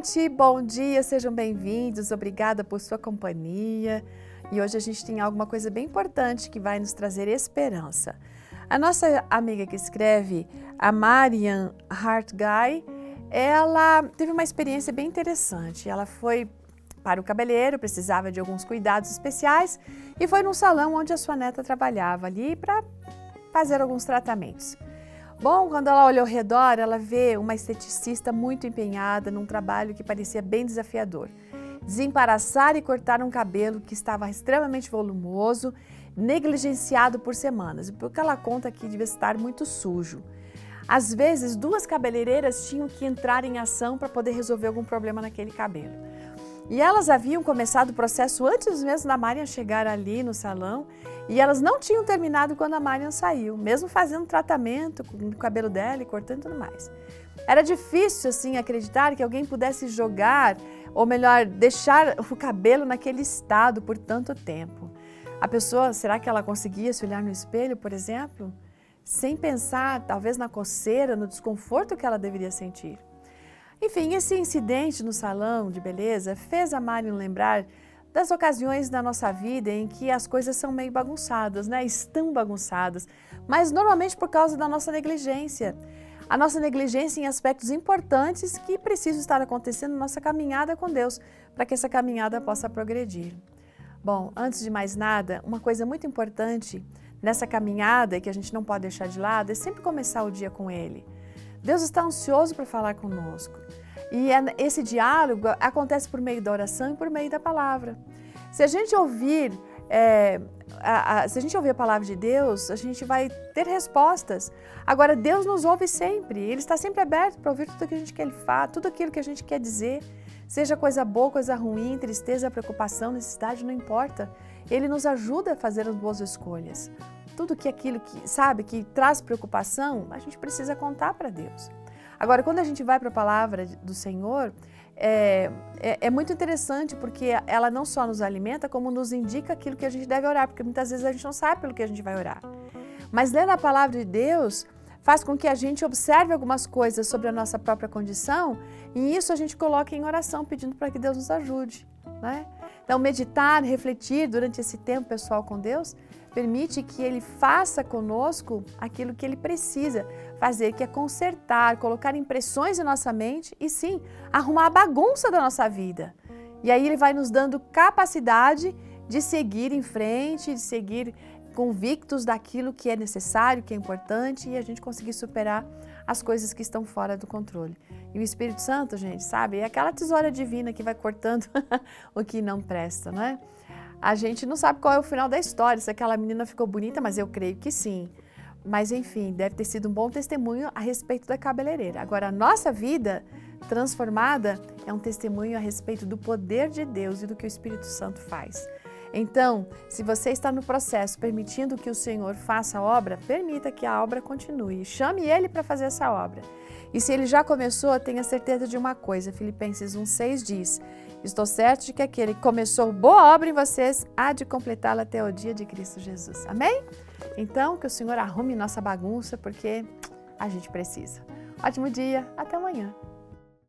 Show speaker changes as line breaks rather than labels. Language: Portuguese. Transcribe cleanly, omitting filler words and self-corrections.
gente, bom dia, sejam bem-vindos, obrigada por sua companhia. E hoje a gente tem alguma coisa bem importante que vai nos trazer esperança. A nossa amiga que escreve, a Marian Hartguy, ela teve uma experiência bem interessante. Ela foi para o cabeleireiro, precisava de alguns cuidados especiais e foi num salão onde a sua neta trabalhava ali para fazer alguns tratamentos. Bom, quando ela olha ao redor, ela vê uma esteticista muito empenhada num trabalho que parecia bem desafiador. Desembaraçar e cortar um cabelo que estava extremamente volumoso, negligenciado por semanas, porque ela conta que devia estar muito sujo. Às vezes, duas cabeleireiras tinham que entrar em ação para poder resolver algum problema naquele cabelo. E elas haviam começado o processo antes mesmo da Marian chegar ali no salão e elas não tinham terminado quando a Marian saiu, mesmo fazendo tratamento com o cabelo dela e cortando e tudo mais. Era difícil, assim, acreditar que alguém pudesse jogar, ou melhor, deixar o cabelo naquele estado por tanto tempo. A pessoa, será que ela conseguia se olhar no espelho, por exemplo? Sem pensar, talvez, na coceira, no desconforto que ela deveria sentir. Enfim, esse incidente no salão de beleza fez a Marian lembrar das ocasiões da nossa vida em que as coisas são meio bagunçadas, né? Estão bagunçadas, mas normalmente por causa da nossa negligência. A nossa negligência em aspectos importantes que precisam estar acontecendo na nossa caminhada com Deus, para que essa caminhada possa progredir. Bom, antes de mais nada, uma coisa muito importante nessa caminhada que a gente não pode deixar de lado é sempre começar o dia com Ele. Deus está ansioso para falar conosco. E esse diálogo acontece por meio da oração e por meio da palavra. Se a gente ouvir a palavra de Deus, a gente vai ter respostas. Agora, Deus nos ouve sempre. Ele está sempre aberto para ouvir tudo aquilo que Ele fala, tudo aquilo que a gente quer dizer. Seja coisa boa, coisa ruim, tristeza, preocupação, necessidade, não importa. Ele nos ajuda a fazer as boas escolhas. Tudo aquilo que traz preocupação, a gente precisa contar para Deus. Agora, quando a gente vai para a palavra do Senhor, é muito interessante porque ela não só nos alimenta, como nos indica aquilo que a gente deve orar, porque muitas vezes a gente não sabe pelo que a gente vai orar. Mas ler a palavra de Deus faz com que a gente observe algumas coisas sobre a nossa própria condição e isso a gente coloca em oração, pedindo para que Deus nos ajude, né? Então, meditar, refletir durante esse tempo pessoal com Deus permite que Ele faça conosco aquilo que Ele precisa fazer, que é consertar, colocar impressões em nossa mente e sim, arrumar a bagunça da nossa vida. E aí Ele vai nos dando capacidade de seguir em frente, de seguir convictos daquilo que é necessário, que é importante e a gente conseguir superar as coisas que estão fora do controle. E o Espírito Santo, gente, sabe, é aquela tesoura divina que vai cortando o que não presta, não é? A gente não sabe qual é o final da história, se aquela menina ficou bonita, mas eu creio que sim. Mas enfim, deve ter sido um bom testemunho a respeito da cabeleireira. Agora, a nossa vida transformada é um testemunho a respeito do poder de Deus e do que o Espírito Santo faz. Então, se você está no processo permitindo que o Senhor faça a obra, permita que a obra continue. Chame Ele para fazer essa obra. E se Ele já começou, tenha certeza de uma coisa. Filipenses 1,6 diz: estou certo de que aquele que começou boa obra em vocês há de completá-la até o dia de Cristo Jesus. Amém? Então, que o Senhor arrume nossa bagunça, porque a gente precisa. Ótimo dia, até amanhã.